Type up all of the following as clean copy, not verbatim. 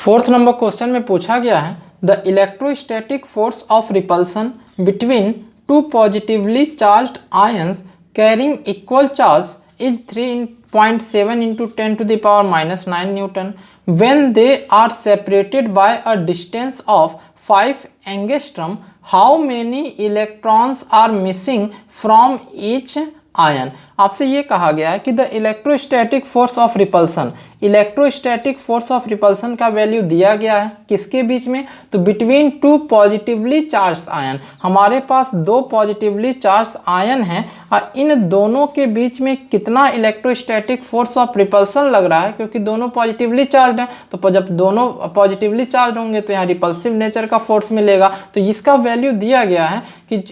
Fourth number question में पूछा गया है the electrostatic force of repulsion between two positively charged ions carrying equal charge is 3.7 into 10 to the power minus 9 Newton when they are separated by a distance of 5 angstrom. How many electrons are missing from each ion. आपसे ये कहा गया है कि the electrostatic force of repulsion, electrostatic force of repulsion का value दिया गया है किसके बीच में, तो between two positively charge ion, हमारे पास दो पॉजिटिवली चार्ज आयन हैं और इन दोनों के बीच में कितना इलेक्ट्रोस्टैटिक फोर्स ऑफ रिपल्सन लग रहा है, क्योंकि दोनों पॉजिटिवली चार्ज हैं तो जब दोनों पॉजिटिवली चार्ज होंगे तो यहाँ रिपल्सिव नेचर का फोर्स मिलेगा। तो इसका वैल्यू दिया गया है कि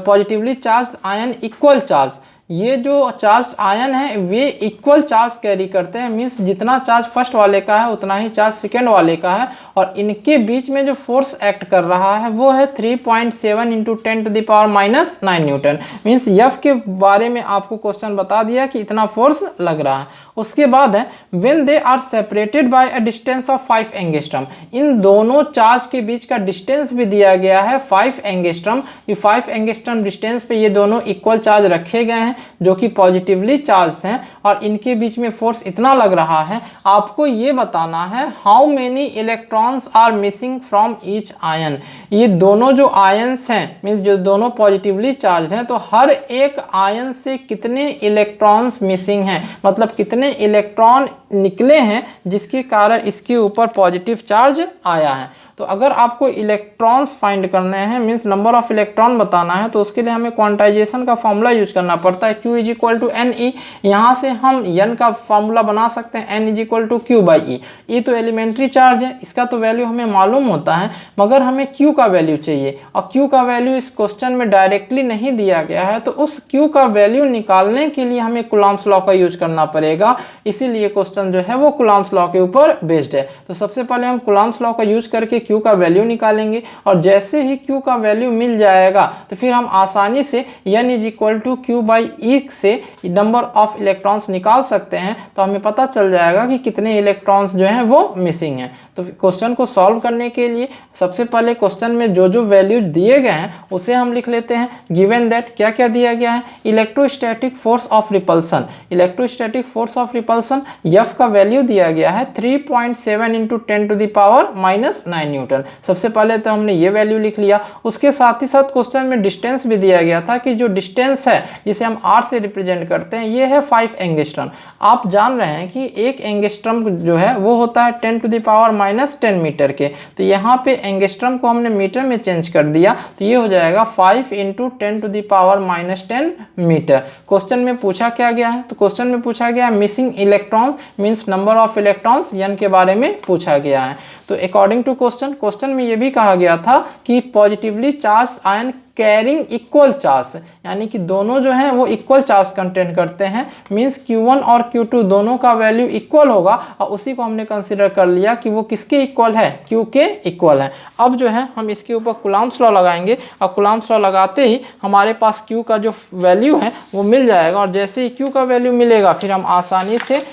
positively charge ion equal charge, ये जो चार्ज आयन है वे इक्वल चार्ज कैरी करते हैं, मीन्स जितना चार्ज फर्स्ट वाले का है उतना ही चार्ज सेकेंड वाले का है, और इनके बीच में जो फोर्स एक्ट कर रहा है वो है 3.7 into 10 to the power minus 9 Newton. Means F के बारे में आपको क्वेश्चन बता दिया कि इतना फोर्स लग रहा है। उसके बाद है when they are separated by a distance of 5 angstrom, इन दोनों चार्ज के बीच का डिस्टेंस भी दिया गया है 5 एंगस्ट्रम। ये 5 एंगस्ट्रम डिस्टेंस पे ये दोनों इक्वल चार्ज रखे गए हैं जो कि पॉजिटिवली चार्ज हैं और इनके बीच में फोर्स इतना लग रहा है। आपको ये बताना है how many electrons are missing from each ion, ये दोनों जो आयन्स हैं मीन्स जो दोनों पॉजिटिवली चार्ज हैं तो हर एक आयन से कितने इलेक्ट्रॉन्स मिसिंग हैं, मतलब कितने इलेक्ट्रॉन निकले हैं जिसके कारण इसके ऊपर पॉजिटिव चार्ज आया है। तो अगर आपको इलेक्ट्रॉन्स फाइंड करने हैं मीन्स नंबर ऑफ इलेक्ट्रॉन बताना है तो उसके लिए हमें क्वांटाइजेशन का फॉर्मूला यूज करना पड़ता है, Q = NE। यहाँ से हम N का फॉर्मूला बना सकते हैं, N = Q/E। ये तो एलिमेंट्री चार्ज है, इसका तो वैल्यू हमें मालूम होता है, मगर हमें Q का वैल्यू चाहिए और Q का वैल्यू इस क्वेश्चन में डायरेक्टली नहीं दिया गया है, तो उस Q का वैल्यू निकालने के लिए हमें कूलम्ब्स लॉ का यूज करना पड़ेगा। इसीलिए क्वेश्चन जो है वो कूलम्ब्स लॉ के ऊपर बेस्ड है। तो सबसे पहले हम कूलम्ब्स लॉ का यूज करके Q का वैल्यू निकालेंगे और जैसे ही Q का वैल्यू मिल जाएगा तो फिर हम आसानी से N = Q/E से नंबर ऑफ इलेक्ट्रॉन्स निकाल सकते हैं। तो हमें पता चल जाएगा कि कितने इलेक्ट्रॉन्स जो हैं वो मिसिंग हैं। तो क्वेश्चन को सॉल्व करने के लिए सबसे पहले क्वेश्चन में जो जो वैल्यूज दिए गए हैं उसे हम लिख लेते हैं। गिवन दैट क्या क्या दिया गया है, electrostatic force of repulsion, electrostatic force of repulsion F का वैल्यू दिया गया है 3.7 into 10 to the power minus 9 Newton. सबसे पहले तो हमने ये वैल्यू लिख लिया। उसके साथ ही साथ क्वेश्चन में डिस्टेंस भी दिया गया था कि जो डिस्टेंस है जिसे हम R से रिप्रेजेंट करते हैं ये है 5 एंगस्ट्रम। आप जान रहे हैं कि एक एंगस्ट्रम जो है वो होता है 10 to the power minus 10 metre के, तो यहाँ पे एंगस्ट्रम को हमने मीटर में चेंज कर दिया तो ये हो जाएगा 5 into 10 to the power minus 10 metre. Question में पूछा क्या गया है, तो क्वेश्चन में पूछा गया है missing electrons means number of electrons N के बारे में पूछा गया है। तो अकॉर्डिंग टू क्वेश्चन में ये भी कहा गया था कि positively charge ion carrying equal charge, यानी कि दोनों जो हैं वो इक्वल चार्ज कंटेंट करते हैं, मींस Q1 और Q2 दोनों का वैल्यू इक्वल होगा और उसी को हमने कंसीडर कर लिया कि वो किसके इक्वल है, Q के इक्वल है। अब जो है हम इसके ऊपर कूलम्ब्स लॉ लगाएंगे और कूलम्ब्स लॉ लगाते ही हमारे पास Q का जो वैल्यू है वो मिल जाएगा और जैसे ही Q का वैल्यू मिलेगा फिर हम आसानी से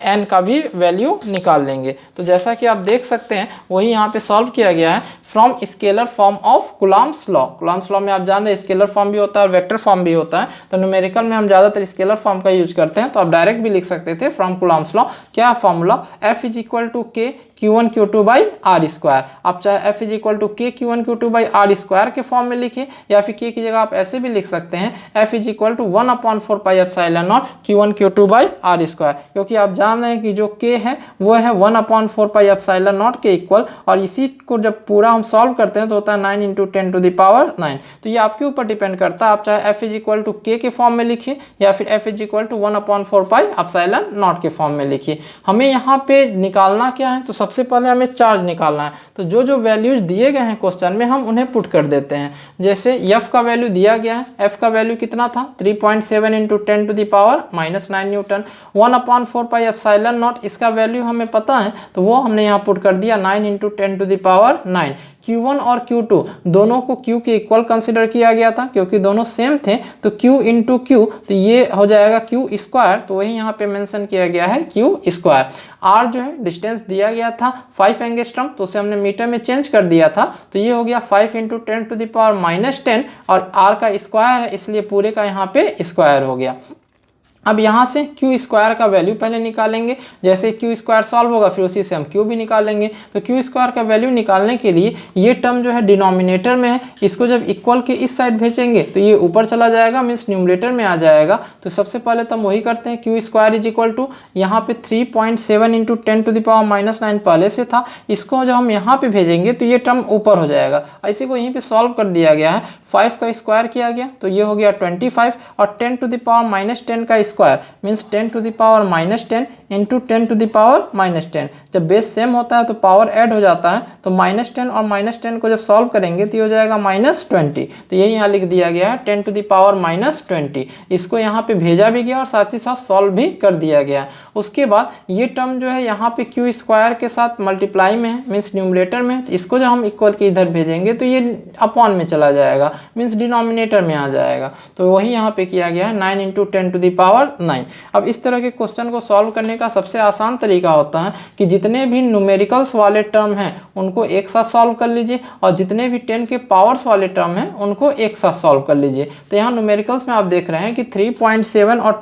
N का भी वैल्यू निकाल लेंगे। तो जैसा कि आप देख सकते हैं वही यहाँ पे सॉल्व किया गया है from scalar form of Coulomb's law. Coulomb's law में आप जान रहे हैं स्केलर फॉर्म भी होता है और वेक्टर फॉर्म भी होता है, तो न्यूमेरिकल में हम ज़्यादातर स्केलर फॉर्म का यूज करते हैं, तो आप डायरेक्ट भी लिख सकते थे फ्रॉम कूलम्ब्स लॉ। क्या formula, F = K Q1 Q2/R²। आप चाहे F = K Q1 Q2/R² के फॉर्म में लिखिए या फिर K की जगह आप ऐसे भी लिख सकते हैं F = 1/4πε0 Q1 Q2/R², क्योंकि आप जान रहे हैं कि जो K है वो है 1/4πε0 के इक्वल, और इसी को जब पूरा हम सॉल्व करते हैं तो होता है 9 into 10 to the power 9। तो ये आपके ऊपर डिपेंड करता है, आप चाहे F = K के फॉर्म में लिखिए या फिर F = 1/4πε0 के फॉर्म में लिखिए। हमें यहाँ पे निकालना क्या है, तो सबसे पहले हमें चार्ज निकालना है। तो जो जो वैल्यूज दिए गए हैं क्वेश्चन में हम उन्हें पुट कर देते हैं। जैसे F का वैल्यू दिया गया है, F का वैल्यू कितना था 3.7 into 10 to the power minus 9 newton. 1/4πε0 इसका वैल्यू हमें पता है तो वो हमने यहाँ पुट कर दिया 9 into 10 to the power 9। Q1 और Q2 दोनों को Q के इक्वल कंसिडर किया गया था क्योंकि दोनों सेम थे, तो Q इंटू Q तो ये हो जाएगा Q स्क्वायर, तो वही यहाँ पे मेंशन किया गया है Q स्क्वायर। R जो है डिस्टेंस दिया गया था 5 एंगस्ट्रॉम, तो उसे हमने मीटर में चेंज कर दिया था, तो ये हो गया 5 इंटू 10⁻⁻10 और R का स्क्वायर है इसलिए पूरे का यहाँ पे स्क्वायर हो गया। अब यहाँ से Q स्क्वायर का वैल्यू पहले निकालेंगे, जैसे Q स्क्वायर सॉल्व होगा फिर उसी से हम Q भी निकालेंगे। तो Q स्क्वायर का वैल्यू निकालने के लिए ये टर्म जो है डिनोमिनेटर में है, इसको जब इक्वल के इस साइड भेजेंगे तो ये ऊपर चला जाएगा, मीन्स न्यूमरेटर में आ जाएगा। तो सबसे पहले तो हम वही करते हैं, Q square is equal to यहाँ पे 3.7 इंटू 10⁻⁻9 पहले से था, इसको जब हम यहाँ पे भेजेंगे तो ये टर्म ऊपर हो जाएगा। इसी को यहीं पे सॉल्व कर दिया गया है, 5 का स्क्वायर किया गया तो ये हो गया 25 और 10⁻⁻10 का स्क्वायर मीन्स 10⁻⁻10 इंटू 10⁻⁻10। जब बेस सेम होता है तो पावर ऐड हो जाता है, तो -10 और -10 को जब सॉल्व करेंगे तो ये हो जाएगा -20। तो यही यहाँ लिख दिया गया है 10⁻⁻20। इसको यहाँ पे भेजा भी गया और साथ ही साथ सॉल्व भी कर दिया गया। उसके बाद ये टर्म जो है यहाँ पे Q स्क्वायर के साथ मल्टीप्लाई में है, मीन्स न्यूमरेटर में है, तो इसको जब हम इक्वल के इधर भेजेंगे तो ये अपॉन में चला जाएगा, मीन्स डिनोमिनेटर में आ जाएगा। तो वही यहाँ पे किया गया है 9 इंटू 10⁻9। अब इस तरह के क्वेश्चन को सॉल्व करने का सबसे आसान तरीका होता है कि जितने भी न्यूमेरिकल्स वाले टर्म हैं उनको एक साथ सॉल्व कर लीजिए और जितने भी 10 के पावर्स वाले टर्म हैं उनको एक साथ सॉल्व कर लीजिए। तो यहाँ न्यूमेरिकल्स में आप देख रहे हैं कि 3.7 और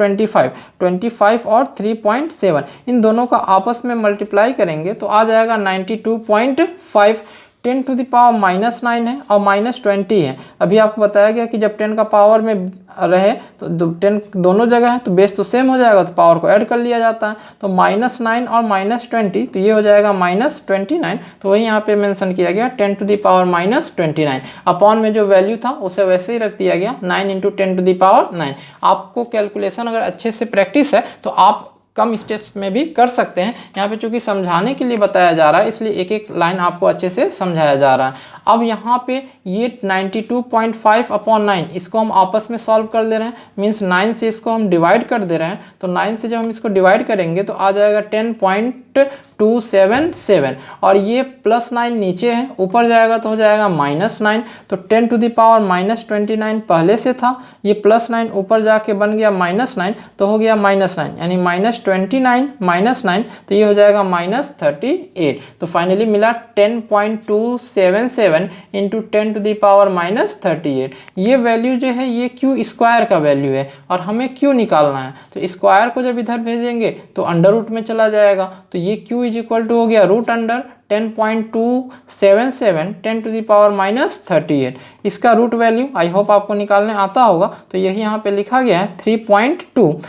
25 और 3.7 इन दोनों का आपस में मल्टीप्लाई करेंगे तो आ जाएगा 92.5। 10⁻⁻9 है और -20 है। अभी आपको बताया गया कि जब 10 का पावर में रहे तो 10 दोनों जगह है तो बेस तो सेम हो जाएगा, तो पावर को ऐड कर लिया जाता है। तो -9 और -20 तो ये हो जाएगा -29। तो वही यहाँ पे मेंशन किया गया 10⁻⁻29। अपॉन में जो वैल्यू था उसे वैसे ही रख दिया गया 9 इंटू 10⁻9। आपको कैलकुलेशन अगर अच्छे से प्रैक्टिस है तो आप कम स्टेप्स में भी कर सकते हैं। यहाँ पे चूंकि समझाने के लिए बताया जा रहा है इसलिए एक एक लाइन आपको अच्छे से समझाया जा रहा है। अब यहाँ पे ये 92.5/9 इसको हम आपस में सॉल्व कर ले रहे हैं, मीन्स 9 से इसको हम डिवाइड कर दे रहे हैं। तो 9 से जब हम इसको डिवाइड करेंगे तो आ जाएगा 10.277 और ये +9 नीचे है, ऊपर जाएगा तो हो जाएगा -9। तो 10⁻⁻29 पहले से था, ये +9 ऊपर जाके बन गया -9 तो हो गया -9 यानी -29 -9 तो ये हो जाएगा -38। तो फाइनली मिला 10.277 इंटू 10⁻⁻38। ये वैल्यू जो है ये Q स्क्वायर का वैल्यू है और हमें Q निकालना है। तो स्क्वायर को जब इधर भेजेंगे तो अंडर रूट में चला जाएगा, तो ये Q इज इक्वल टू हो गया √अंडर 10.277 10⁻⁻38। इसका रूट वैल्यू आई होप आपको निकालने आता होगा, तो यही यहाँ पे लिखा गया है 3.2।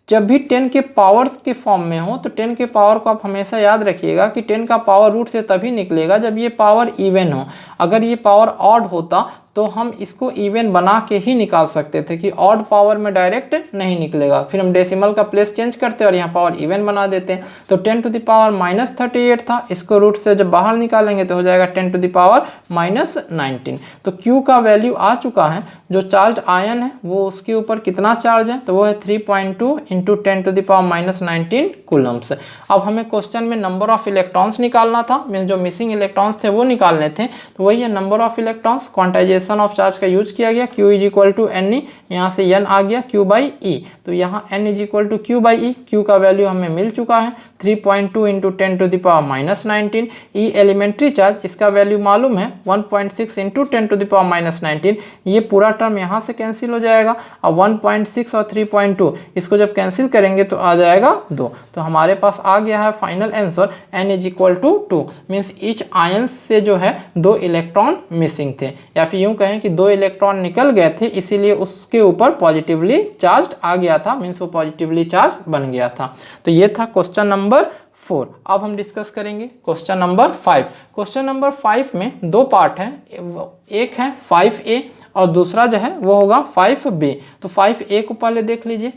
जब भी 10 के पावर्स के फॉर्म में हो तो 10 के पावर को आप हमेशा याद रखिएगा कि 10 का पावर रूट से तभी निकलेगा जब ये पावर इवन हो। अगर ये पावर ऑड होता तो हम इसको इवन बना के ही निकाल सकते थे कि ऑड पावर में डायरेक्ट नहीं निकलेगा, फिर हम डेसिमल का प्लेस चेंज करते और यहाँ पावर इवन बना देते हैं। तो 10⁻⁻38 था, इसको रूट से जब बाहर निकालेंगे तो हो जाएगा 10⁻⁻19। तो Q का वैल्यू आ चुका है। जो चार्ज आयन है वो उसके ऊपर कितना चार्ज है तो वो है 3.2 इंटू 10⁻⁻19 कूलम्स। अब हमें क्वेश्चन में नंबर ऑफ इलेक्ट्रॉन्स निकालना था, मीन्स जो मिसिंग इलेक्ट्रॉन्स थे वो निकालने थे। तो वही है number of electrons, quantization of charge का यूज किया गया। Q is equal to NE, यहाँ से N आ गया Q/E, तो यहाँ N is equal to Q/E। Q का वैल्यू हमें मिल चुका है 3.2 इंटू 10⁻⁻19। E एलिमेंट्री चार्ज, इसका वैल्यू मालूम है 1.6 इंटू 10⁻⁻19। ये पूरा टर्म यहाँ से कैंसिल हो जाएगा और 1.6 और 3.2 इसको जब कैंसिल करेंगे तो आ जाएगा 2। तो हमारे पास आ गया है final answer N is equal to 2, means each ion से जो है 2 इलेक्ट्रॉन मिसिंग थे, या फिर यूँ कहें कि 2 इलेक्ट्रॉन निकल गए थे इसीलिए उसके ऊपर पॉजिटिवली चार्ज आ गया था, मीन्स वो पॉजिटिवली चार्ज बन गया था। तो ये था क्वेश्चन नंबर 4। अब हम डिस्कस करेंगे क्वेश्चन नंबर 5। क्वेश्चन नंबर 5 में 2 पार्ट है, एक है 5A और दूसरा जो है वो होगा 5B। तो 5A को पहले देख लीजिए।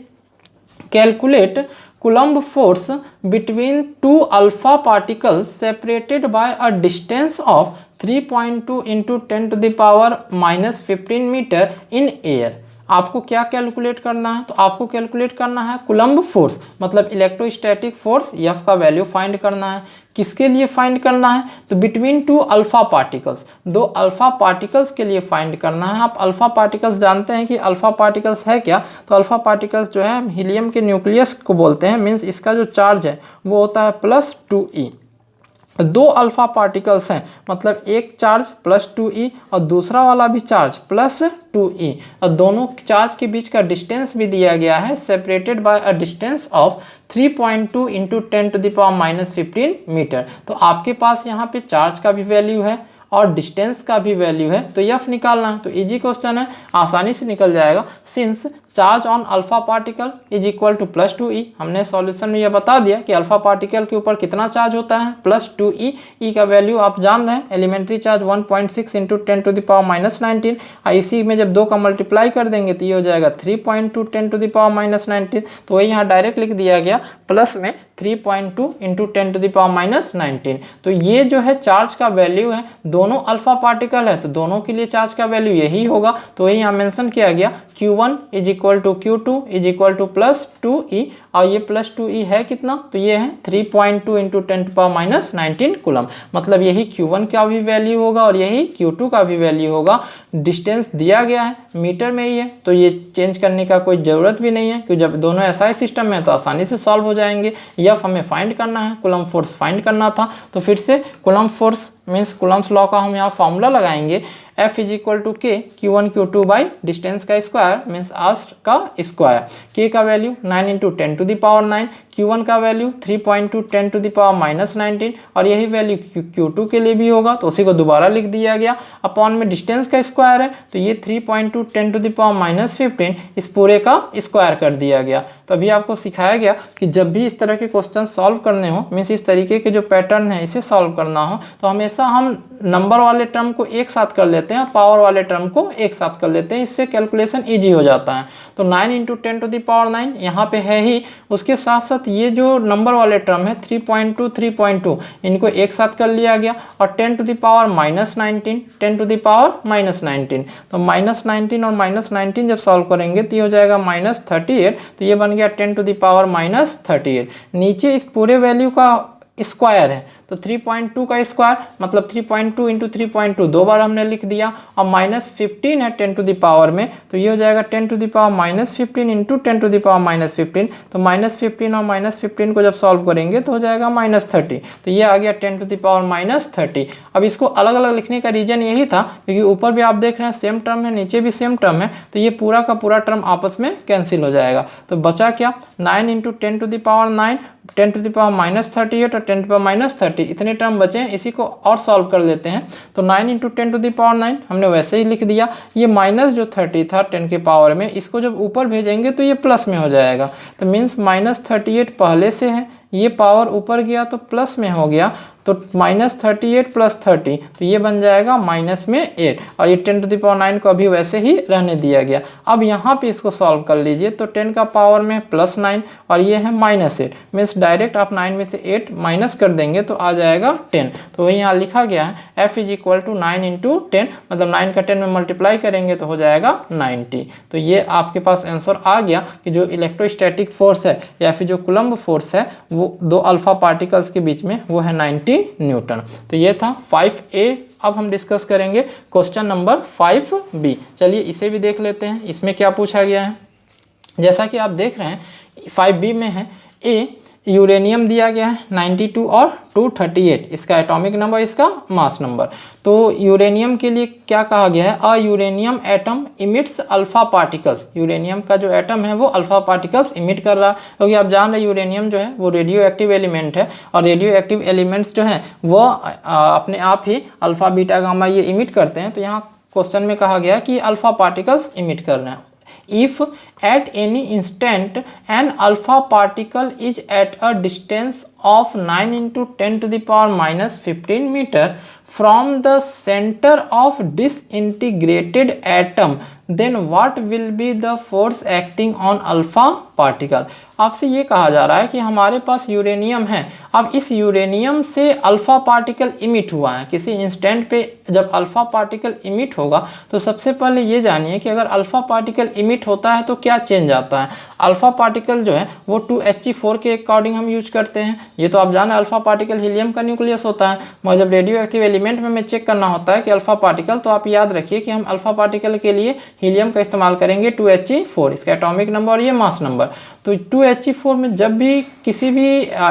Calculate Coulomb force between 2 alpha particles separated by a distance of 3.2 into 10⁻⁻15 meter in air। आपको क्या कैलकुलेट करना है, तो आपको कैलकुलेट करना है कूलम्ब फोर्स, मतलब इलेक्ट्रोस्टैटिक फोर्स F का वैल्यू फाइंड करना है। किसके लिए फाइंड करना है, तो बिटवीन टू अल्फा पार्टिकल्स, दो अल्फा पार्टिकल्स के लिए फाइंड करना है। आप अल्फा पार्टिकल्स जानते हैं कि अल्फा पार्टिकल्स है क्या, तो अल्फा पार्टिकल्स जो है हीलियम के न्यूक्लियस को बोलते हैं, मीन्स इसका जो चार्ज है वो होता है +2e। दो अल्फा पार्टिकल्स हैं, मतलब एक चार्ज +2e और दूसरा वाला भी चार्ज +2e, और दोनों चार्ज के बीच का डिस्टेंस भी दिया गया है, separated by a distance of 3.2 × 10⁻⁻15 metre. तो आपके पास यहाँ पे चार्ज का भी वैल्यू है और डिस्टेंस का भी वैल्यू है, तो F निकालना है। तो इजी क्वेश्चन है, आसानी से निकल जाएगा। Since charge on alpha particle is equal to +2e, हमने सॉल्यूशन में यह बता दिया कि अल्फा पार्टिकल के ऊपर कितना चार्ज होता है, +2e। ई का वैल्यू आप जान रहे हैं, एलिमेंट्री चार्ज 1.6 × 10⁻⁻19, और इसी में जब 2 का मल्टीप्लाई कर देंगे तो ये हो जाएगा 3.2 10⁻⁻19। तो वही यहाँ डायरेक्ट लिख दिया गया, प्लस में 3.2 × 10⁻⁻19। तो ये जो है चार्ज का वैल्यू है, दोनों अल्फा पार्टिकल है तो दोनों के लिए चार्ज का वैल्यू यही होगा। तो वही यहाँ मेंशन किया गया, Q1 = Q2 = +2e, और ये +2e है कितना, तो ये है 3.2 × 10⁻⁻19 कूलम। मतलब यही Q1 का भी वैल्यू होगा और यही Q2 का भी वैल्यू होगा। डिस्टेंस दिया गया है, मीटर में ही है, तो ये चेंज करने का कोई ज़रूरत भी नहीं है, क्योंकि जब दोनों SI सिस्टम में है तो आसानी से सॉल्व हो जाएंगे। F हमें फाइंड करना है, कूलम फोर्स फाइंड करना था। तो फिर से coulomb force means Coulomb's law का हम यहाँ फॉर्मूला लगाएंगे, F = K Q1 Q2 by distance का स्क्वायर मीन्स आर्स का स्क्वायर। K का वैल्यू 9 × 10⁹, Q1 का वैल्यू 3.2 10⁻⁻19, और यही वैल्यू Q2 के लिए भी होगा, तो उसी को दोबारा लिख दिया गया। अपॉन में डिस्टेंस का स्क्वायर है, तो ये 3.2 10⁻⁻15 इस पूरे का स्क्वायर कर दिया गया। तो अभी आपको सिखाया गया कि जब भी इस तरह के क्वेश्चन सॉल्व करने हो, मीन्स इस तरीके के जो पैटर्न है इसे सॉल्व करना हो, तो हमेशा हम नंबर वाले टर्म को एक साथ कर लेते हैं, पावर वाले टर्म को एक साथ कर लेते हैं, इससे कैलकुलेशन ईजी हो जाता है। तो 9 × 10⁹ यहाँ पे है ही, उसके साथ साथ ये जो नंबर वाले टर्म है 3.2 3.2 इनको एक साथ कर लिया गया, और 10⁻⁻19 10⁻⁻19, तो -19 और -19 जब सॉल्व करेंगे तो ये हो जाएगा -38, तो ये बन गया 10⁻⁻38। नीचे इस पूरे वैल्यू का स्क्वायर है, तो 3.2 का स्क्वायर मतलब 3.2 × 3.2 दो बार हमने लिख दिया, और -15 है 10 में, तो ये हो जाएगा 10⁻⁻15 × 10⁻⁻15, तो -15 और -15 को जब सॉल्व करेंगे तो हो जाएगा -30, तो ये आ गया 10⁻⁻30। अब इसको अलग अलग लिखने का रीजन यही था, क्योंकि ऊपर भी आप देख रहे हैं सेम टर्म है, नीचे भी सेम टर्म है, तो ये पूरा का पूरा टर्म आपस में कैंसिल हो जाएगा। तो बचा क्या, 9 × 10⁹, 10⁻⁻38 और 10⁻⁻30 इतने टर्म बचे हैं। इसी को और सॉल्व कर लेते हैं, तो 9 × 10⁹ हमने वैसे ही लिख दिया, ये माइनस जो 30 था 10 के पावर में, इसको जब ऊपर भेजेंगे तो ये प्लस में हो जाएगा, तो मीन्स -38 पहले से है, ये पावर ऊपर गया तो प्लस में हो गया, तो -38 + 30, तो ये बन जाएगा -8, और ये 10⁻9 को अभी वैसे ही रहने दिया गया। अब यहाँ पे इसको सॉल्व कर लीजिए, तो 10 का पावर में +9 और ये है -8, मीन्स डायरेक्ट आप 9 में से 8 माइनस कर देंगे तो आ जाएगा 10। तो वही यहाँ लिखा गया है F = 9 × 10, मतलब 9 का 10 में मल्टीप्लाई करेंगे तो हो जाएगा 90। तो ये आपके पास आंसर आ गया कि जो इलेक्ट्रोस्टैटिक फोर्स है या फिर जो कूलम्ब फोर्स है वो दो अल्फा पार्टिकल्स के बीच में वो है 90 न्यूटन। तो ये था 5A। अब हम डिस्कस करेंगे क्वेश्चन नंबर 5B। चलिए इसे भी देख लेते हैं, इसमें क्या पूछा गया है। जैसा कि आप देख रहे हैं 5B में है, A यूरेनियम दिया गया है 92 और 238, इसका एटॉमिक नंबर, इसका मास नंबर। तो यूरेनियम के लिए क्या कहा गया है, a uranium atom emits alpha particles, uranium का जो एटम है वो अल्फा पार्टिकल्स इमिट कर रहा है, क्योंकि आप जान रहे यूरेनियम जो है वो रेडियो एक्टिव एलिमेंट है, और रेडियो एक्टिव एलिमेंट्स जो हैं वो अपने आप ही अल्फा बीटा गामा ये इमिट करते हैं। तो यहाँ क्वेश्चन में कहा गया कि अल्फा पार्टिकल्स इमिट कर रहे हैं। If at any instant an alpha particle is at a distance of 9 into 10 to the power minus 15 meter from the center of disintegrated atom, then what will be the force acting on alpha particle? आपसे ये कहा जा रहा है कि हमारे पास uranium है, अब इस यूरेनियम से अल्फा पार्टिकल इमिट हुआ है किसी इंस्टेंट पे। जब अल्फा पार्टिकल इमिट होगा तो सबसे पहले ये जानिए कि अगर अल्फा पार्टिकल इमिट होता है तो क्या चेंज आता है। अल्फा पार्टिकल जो है वो 2He4 के अकॉर्डिंग हम यूज करते हैं। ये तो आप जाने अल्फा पार्टिकल हीलियम का न्यूक्लियस होता है, मगर जब रेडियो एक्टिव एलिमेंट में हमें चेक करना होता है कि अल्फा पार्टिकल, तो आप याद रखिए कि हम अल्फा पार्टिकल के लिए हीलियम का इस्तेमाल करेंगे 2He4, इसका एटॉमिक नंबर और ये मास नंबर। तो 2He4 में जब भी किसी भी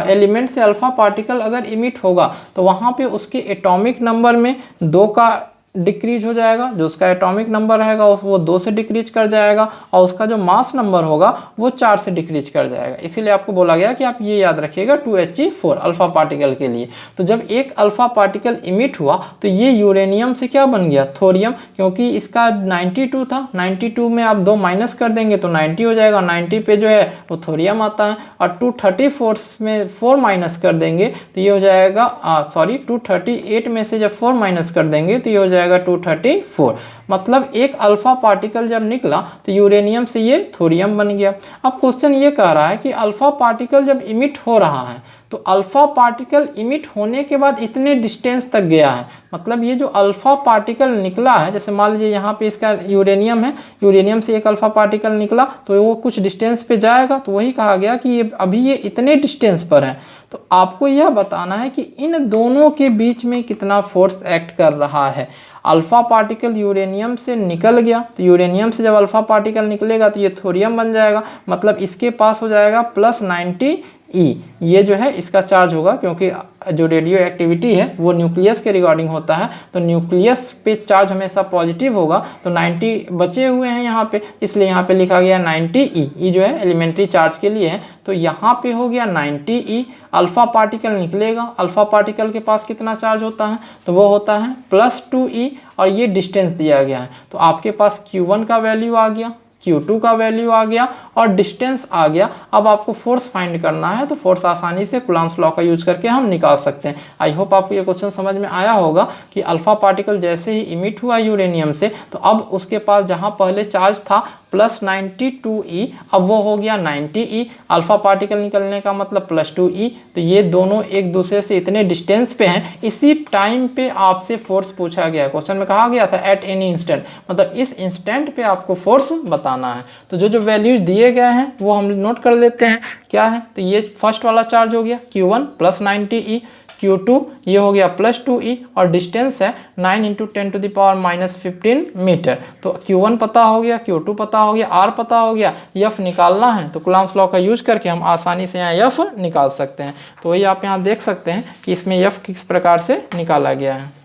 एलिमेंट से अल्फा पार्टिकल अगर इमिट होगा तो वहाँ पे उसके एटॉमिक नंबर में 2 का डिक्रीज हो जाएगा, जो उसका एटॉमिक नंबर रहेगा वो 2 से डिक्रीज कर जाएगा, और उसका जो मास नंबर होगा वो 4 से डिक्रीज कर जाएगा। इसीलिए आपको बोला गया कि आप ये याद रखिएगा 2He4 अल्फा पार्टिकल के लिए। तो जब एक अल्फा पार्टिकल इमिट हुआ तो ये यूरेनियम से क्या बन गया, थोरियम, क्योंकि इसका 92 था, 92 में आप 2 माइनस कर देंगे तो 90 हो जाएगा, 90 पे जो है वो थोरियम आता है, और 234 में 4 माइनस कर देंगे तो ये हो जाएगा 238 में से जब 4 माइनस कर देंगे तो ये हो जाएगा 234। मतलब एक अल्फा पार्टिकल जब निकला तो यूरेनियम से ये थोरियम बन गया। अब क्वेश्चन ये कह रहा है कि अल्फा पार्टिकल जब इमिट हो रहा है तो अल्फा पार्टिकल इमिट होने के बाद इतने डिस्टेंस तक गया है, मतलब ये जो अल्फा पार्टिकल निकला है, जैसे मान लीजिए यहाँ पे इसका यूरेनियम है, यूरेनियम से एक अल्फा पार्टिकल निकला तो वो कुछ डिस्टेंस पे जाएगा, तो वही कहा गया कि ये अभी ये इतने डिस्टेंस पर है। तो आपको यह बताना है कि इन दोनों के बीच में कितना फोर्स एक्ट कर रहा है। अल्फा पार्टिकल यूरेनियम से निकल गया, तो यूरेनियम से जब अल्फा पार्टिकल निकलेगा तो ये थोरियम बन जाएगा, मतलब इसके पास हो जाएगा +90 E। ये जो है इसका चार्ज होगा, क्योंकि जो रेडियो एक्टिविटी है वो न्यूक्लियस के रिगार्डिंग होता है, तो न्यूक्लियस पे चार्ज हमेशा पॉजिटिव होगा, तो 90 बचे हुए हैं यहाँ पे, इसलिए यहाँ पे लिखा गया 90 E। E जो है एलिमेंट्री चार्ज के लिए है, तो यहाँ पे हो गया 90 E। अल्फा पार्टिकल निकलेगा, अल्फा पार्टिकल के पास कितना चार्ज होता है, तो वो होता है +2E, और ये डिस्टेंस दिया गया है, तो आपके पास Q1 का वैल्यू आ गया, Q2 का वैल्यू आ गया और डिस्टेंस आ गया। अब आपको फोर्स फाइंड करना है, तो फोर्स आसानी से कूलम्ब्स लॉ का यूज करके हम निकाल सकते हैं। आई होप आपको ये क्वेश्चन समझ में आया होगा कि अल्फा पार्टिकल जैसे ही इमिट हुआ यूरेनियम से, तो अब उसके पास जहां पहले चार्ज था +92E, अब वो हो गया 90E। अल्फा पार्टिकल निकलने का मतलब +2E, तो ये दोनों एक दूसरे से इतने डिस्टेंस पे हैं। इसी टाइम पे आपसे फोर्स पूछा गया, क्वेश्चन में कहा गया था एट एनी इंस्टेंट, मतलब इस इंस्टेंट पे आपको फोर्स बताना है। तो जो वैल्यूज दिए गए हैं वो हम नोट कर लेते हैं क्या है। तो ये फर्स्ट वाला चार्ज हो गया Q1 +90E, Q2 ये हो गया +2E, और डिस्टेंस है 9 × 10⁻⁻15 मीटर। तो Q1 पता हो गया, Q2 पता हो गया, R पता हो गया, F निकालना है तो कूलम्ब्स लॉ का यूज करके हम आसानी से यहाँ F निकाल सकते हैं। तो वही आप यहाँ देख सकते हैं कि इसमें F किस प्रकार से निकाला गया है।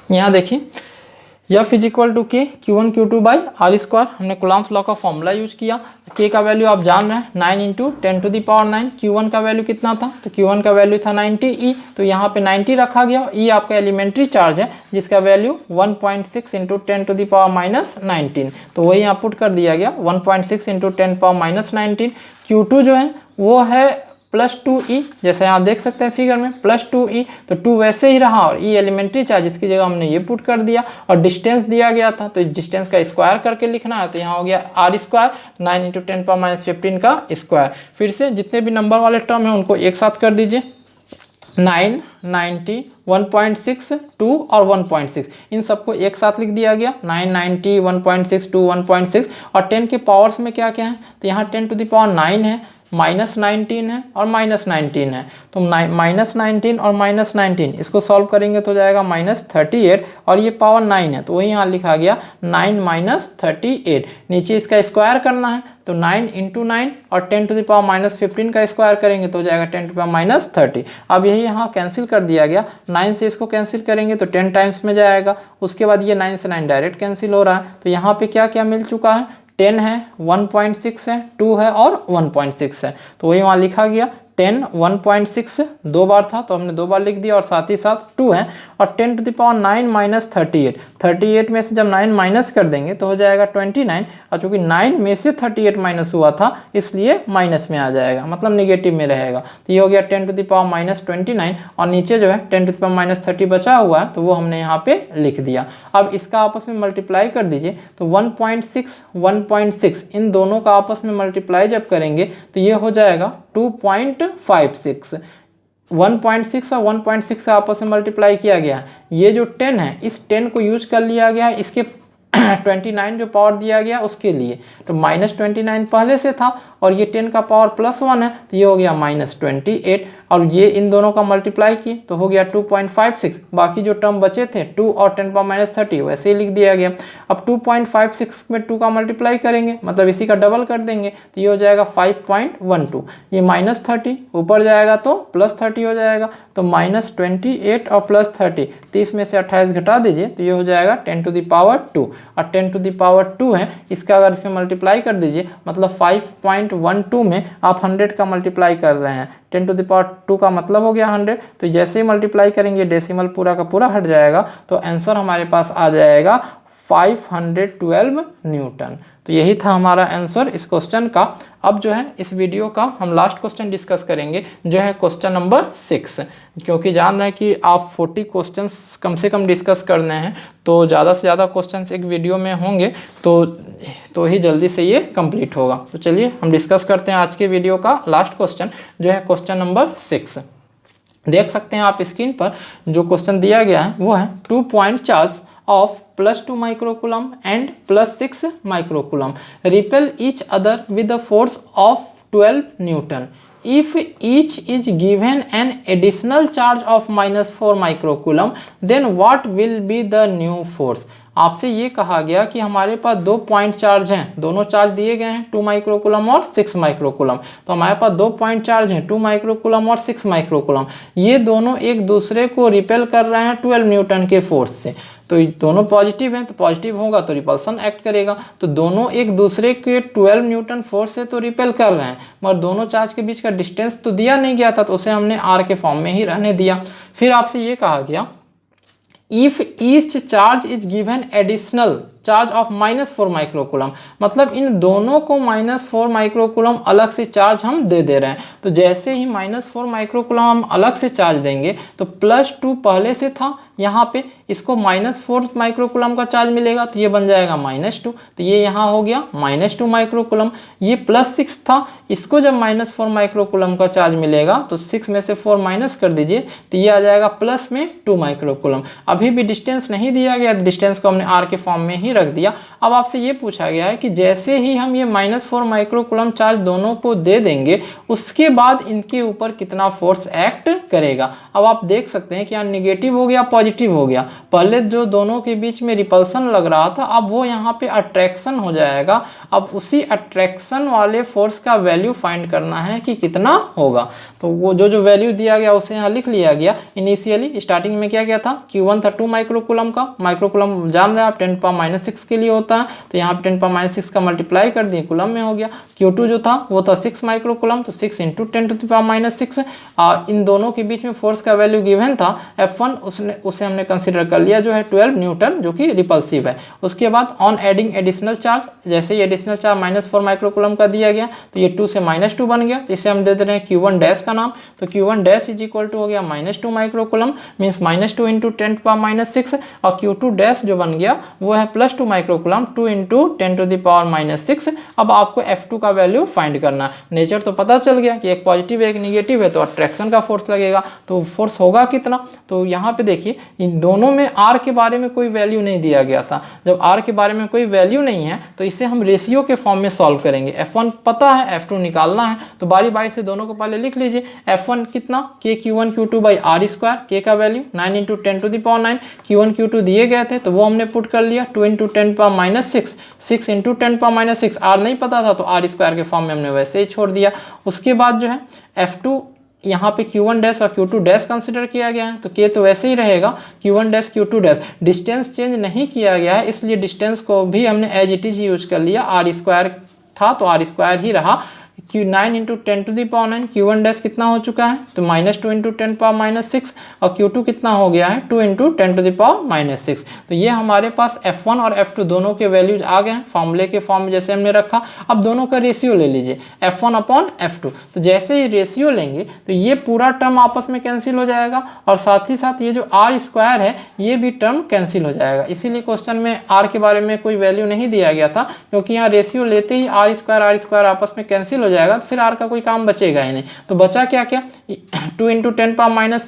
यहाँ देखिए F = K Q1 Q2/R²। हमने कूलम्ब्स लॉ का फॉर्मूला यूज किया। K का वैल्यू आप जान रहे हैं 9 × 10⁻⁹। Q1 का वैल्यू कितना था, तो Q1 का वैल्यू था 90E, तो यहाँ पे 90 रखा गया। E आपका एलिमेंट्री चार्ज है जिसका वैल्यू 1.6 × 10⁻⁻19, तो वही यहाँ पुट कर दिया गया 1.6 × 10⁻⁻19। Q2 जो है वो है +2E, जैसे यहाँ देख सकते हैं फिगर में +2E, तो 2 वैसे ही रहा और E एलिमेंट्री चार्ज, इसकी जगह हमने ये पुट कर दिया, और डिस्टेंस दिया गया था तो इस डिस्टेंस का स्क्वायर करके लिखना है, तो यहाँ हो गया R², 9 × 10⁻⁻15 का स्क्वायर। फिर से जितने भी नंबर वाले टर्म हैं उनको एक साथ कर दीजिए, 9, 90, 1.6, 2 और 1.6, इन सबको एक साथ लिख दिया गया। 9, 90, 1.6, 2, 1.6, और 10 के पावर्स में क्या क्या है, तो यहाँ 10⁻9 है, -19 है और -19 है, तो -19 और -19 इसको सॉल्व करेंगे तो जाएगा -38, और ये पावर 9 है, तो वही यहाँ लिखा गया 9 - 38। नीचे इसका स्क्वायर करना है, तो 9 × 9 और 10⁻⁻15 का स्क्वायर करेंगे तो जाएगा 10⁻30। अब यही यहाँ कैंसिल कर दिया गया, 9 से इसको कैंसिल करेंगे तो 10 टाइम्स में जाएगा, उसके बाद ये 9 से 9 डायरेक्ट कैंसिल हो रहा है, तो यहाँ पे क्या क्या मिल चुका है, 10 है, 1.6 है, 2 है और 1.6 है, तो वही वहाँ लिखा गया 10 1.6 दो बार था तो हमने दो बार लिख दिया और साथ ही साथ 2 है, और 10 टू द पावर 9 माइनस 38, 38 में से जब 9 माइनस कर देंगे तो हो जाएगा 29, और चूंकि 9 में से 38 माइनस हुआ था इसलिए माइनस में आ जाएगा, मतलब निगेटिव में रहेगा। तो ये हो गया 10 टू द पावर माइनस 29, और नीचे जो है 10 टू द पावर माइनस 30 बचा हुआ है तो वो हमने यहाँ पे लिख दिया। अब इसका आपस में मल्टीप्लाई कर दीजिए तो 1.6 1.6 इन दोनों का आपस में मल्टीप्लाई जब करेंगे तो ये हो जाएगा 2.56। 1.6 और 1.6 से आपस में मल्टीप्लाई किया गया, ये जो 10 है इस 10 को यूज कर लिया गया इसके 29 जो पावर दिया गया उसके लिए, तो -29 पहले से था और ये 10 का पावर +1 है तो ये हो गया -28, और ये इन दोनों का मल्टीप्लाई किए तो हो गया 2.56। बाकी जो टर्म बचे थे 2 और 10⁻30 वैसे ही लिख दिया गया। अब 2.56 में 2 का मल्टीप्लाई करेंगे मतलब इसी का डबल कर देंगे तो ये हो जाएगा 5.12, ये -30 ऊपर जाएगा तो +30 हो जाएगा, तो -28 और +30, 30 में से 28 घटा दीजिए तो ये हो जाएगा 10 टू द पावर 2, और 10 टू द पावर 2 है इसका अगर इसमें मल्टीप्लाई कर दीजिए मतलब 5.12 में आप 100 का मल्टीप्लाई कर रहे हैं, 10 टू द पावर 2 का मतलब हो गया 100, तो जैसे ही मल्टीप्लाई करेंगे डेसिमल पूरा का पूरा हट जाएगा तो आंसर हमारे पास आ जाएगा 512 न्यूटन। तो यही था हमारा आंसर इस क्वेश्चन का। अब जो है इस वीडियो का हम लास्ट क्वेश्चन डिस्कस करेंगे जो है क्वेश्चन नंबर 6, क्योंकि जान रहे हैं कि आप 40 क्वेश्चंस कम से कम डिस्कस करने हैं तो ज़्यादा से ज़्यादा क्वेश्चंस एक वीडियो में होंगे तो ही जल्दी से ये कंप्लीट होगा। तो चलिए हम डिस्कस करते हैं आज के वीडियो का लास्ट क्वेश्चन जो है क्वेश्चन नंबर 6। देख सकते हैं आप स्क्रीन पर जो क्वेश्चन दिया गया है वो है 2 point charge of +2 microcoulomb and +6 microcoulomb repel each other with the force of 12 Newton. If each is given an additional charge of -4 microcoulomb, then what will be the new force? आपसे ये कहा गया कि हमारे पास 2 पॉइंट चार्ज हैं, दोनों charge दिए गए हैं 2 माइक्रोकूलम और 6 माइक्रोकूलम, तो हमारे पास 2 पॉइंट चार्ज हैं 2 माइक्रोकूलम और 6 माइक्रोकूलम, ये दोनों एक दूसरे को रिपेल कर रहे हैं 12 न्यूटन के फोर्स से। तो दोनों पॉजिटिव हैं तो पॉजिटिव होगा तो रिपल्सन एक्ट करेगा, तो दोनों एक दूसरे के 12 न्यूटन फोर्स से तो रिपेल कर रहे हैं, मगर दोनों चार्ज के बीच का डिस्टेंस तो दिया नहीं गया था तो उसे हमने आर के फॉर्म में ही रहने दिया। फिर आपसे ये कहा गया if each charge is given additional charge of -4 microcoulomb, मतलब इन दोनों को -4 माइक्रोकूलम अलग से चार्ज हम दे रहे हैं। तो जैसे ही -4 माइक्रोकूलम हम अलग से चार्ज देंगे तो +2 पहले से था, यहाँ पे इसको -4 माइक्रोकूलम का चार्ज मिलेगा तो ये बन जाएगा -2, तो ये यहाँ हो गया -2 माइक्रोकूलम। ये +6 था, इसको जब -4 माइक्रोकूलम का चार्ज मिलेगा तो 6 में से 4 माइनस कर दीजिए तो ये आ जाएगा प्लस में 2 माइक्रोकूलम। अभी भी डिस्टेंस नहीं दिया गया, डिस्टेंस को हमने आर के फॉर्म में ही रख दिया। अब आपसे ये पूछा गया है कि जैसे ही हम ये -4 माइक्रोकूलम चार्ज दोनों को दे देंगे उसके बाद इनके ऊपर कितना फोर्स एक्ट करेगा। अब आप देख सकते हैं कि यहाँ निगेटिव हो गया पॉजिटिव हो गया, पहले जो दोनों के बीच में रिपल्सन लग रहा था अब वो यहाँ पे अट्रैक्शन हो जाएगा। अब उसी अट्रैक्शन वाले फोर्स का वैल्यू फाइंड करना है कि कितना होगा, तो वो जो वैल्यू दिया गया उसे यहाँ लिख लिया गया। इनिशियली स्टार्टिंग में क्या गया था Q1 था 2 माइक्रोकूलम का, माइक्रोकूलम जान रहे हैं आप 10⁻⁻6 के लिए होता है, तो यहाँ पे 10⁻⁶ का मल्टीप्लाई कर दिए कूलम में हो गया। Q2 जो था वो था 6 माइक्रोकूलम, तो 6 × 10⁻⁻6। इन दोनों के बीच में फोर्स का वैल्यू गिवन था F1, उसे हमने कंसिडर कर लिया जो है 12 न्यूटन जो कि रिपल्सिव है। उसके बाद ऑन एडिंग एडिशनल चार्ज, जैसे ही एडिशनल चार्ज -4 माइक्रोकूलम का दिया गया तो ये 2 से -2 बन गया, इसे हम दे दे रहे हैं Q1 डैश का नाम, तो Q1 dash is equal to हो गया -2 माइक्रोकूलम, मीन्स -2 × 10⁻⁻6, और Q2 डैश जो बन गया वो है +2 माइक्रोकूलम 2 × 10⁻⁻6। अब आपको F2 का वैल्यू फाइंड करना है। नेचर तो पता चल गया कि एक पॉजिटिव एक निगेटिव है तो अट्रैक्शन का फोर्स लगेगा, तो फोर्स होगा कितना। तो यहाँ पे देखिए इन दोनों में R के बारे में कोई वैल्यू नहीं दिया गया था, जब R के बारे में कोई वैल्यू नहीं है तो इसे हम रेशियो के फॉर्म में सॉल्व करेंगे। F1 पता है F2 निकालना है, तो बारी बारी से दोनों को पहले लिख लीजिए। F1 कितना K Q1 Q2 by R², K का वैल्यू 9 × 10⁻9, Q1 Q2 दिए गए थे तो वो हमने पुट कर लिया 2 × 10⁻6, 6 × 10⁻6, R नहीं पता था तो R² के फॉर्म में हमने वैसे ही छोड़ दिया। उसके बाद जो है F2 यहाँ पे Q1 डैश और Q2 डैश कंसिडर किया गया है, तो K तो वैसे ही रहेगा Q1 dash Q2 dash, distance change नहीं किया गया है इसलिए डिस्टेंस को भी हमने एज इट इज यूज कर लिया। R² था तो R² ही रहा, 9 इंटू 10⁻⁹ Q1 डैश कितना हो चुका है, तो -2 इंटू 10⁻⁶, और Q2 कितना हो गया है 2 इंटू 10⁻⁶। तो ये हमारे पास F1 और F2 दोनों के वैल्यूज आ गए हैं फॉर्मूले के फॉर्म में जैसे हमने रखा। अब दोनों का रेशियो ले लीजिए F1 अपॉन F2। तो जैसे ही रेशियो लेंगे तो ये पूरा टर्म आपस में कैंसिल हो जाएगा और साथ ही साथ ये जो R स्क्वायर है ये भी टर्म कैंसिल हो जाएगा। इसीलिए क्वेश्चन में R के बारे में कोई वैल्यू नहीं दिया गया था, क्योंकि यहाँ रेशियो लेते ही R स्क्वायर आपस में कैंसिल हो जाएगा, तो फिर R का कोई काम बचेगा ही नहीं। तो बचा क्या क्या 2 इंटू 10⁻⁶,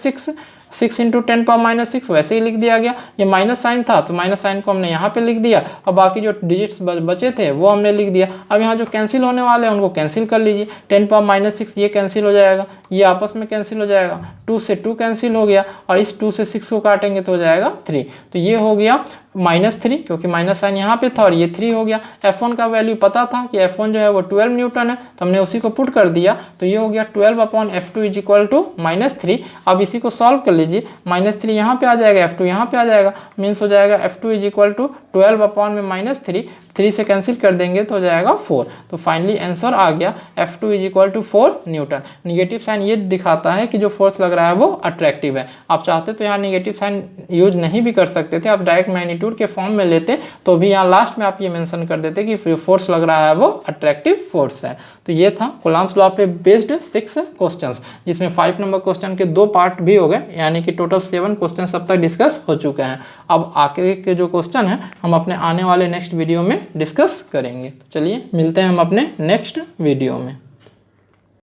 6 इंटू 10⁻⁶, वैसे ही लिख दिया गया। ये माइनस साइन था तो माइनस साइन को हमने यहाँ पे लिख दिया और बाकी जो डिजिट्स बचे थे वो हमने लिख दिया। अब यहाँ जो कैंसिल होने वाले हैं उनको कैंसिल कर लीजिए। 10⁻⁶ ये कैंसिल हो जाएगा, ये आपस में कैंसिल हो जाएगा, 2 से 2 कैंसिल हो गया और इस 2 से 6 को काटेंगे तो हो जाएगा 3। तो ये हो गया -3, क्योंकि माइनस साइन यहाँ पे था और ये 3 हो गया। F1 का वैल्यू पता था कि F1 जो है वो 12 न्यूटन है, तो हमने उसी को पुट कर दिया। तो ये हो गया 12 upon F2 is equal to -3। अब इसी को सॉल्व कर लीजिए, -3 यहाँ पे आ जाएगा, F2 यहाँ पे आ जाएगा, मीन्स हो जाएगा F2 is equal to 12 upon में -3, 3 से कैंसिल कर देंगे तो हो जाएगा 4। तो फाइनली आंसर आ गया F2 is equal to 4 newton. Negative sign ये दिखाता है कि जो फोर्स लग रहा है वो अट्रैक्टिव है। आप चाहते तो यहाँ निगेटिव साइन यूज नहीं भी कर सकते थे, आप डायरेक्ट मैग्नीट्यूड के फॉर्म में लेते तो भी यहाँ लास्ट में आप ये मेंशन कर देते कि फोर्स लग रहा है वो अट्रैक्टिव फोर्स है। तो ये था कूलम्ब्स लॉ पे बेस्ड 6 क्वेश्चंस, जिसमें 5 नंबर क्वेश्चन के 2 पार्ट भी हो गए, यानी कि टोटल 7 क्वेश्चन अब तक डिस्कस हो चुके हैं। अब आगे के जो क्वेश्चन हैं हम अपने आने वाले नेक्स्ट वीडियो में डिस्कस करेंगे। तो चलिए मिलते हैं हम अपने नेक्स्ट वीडियो में।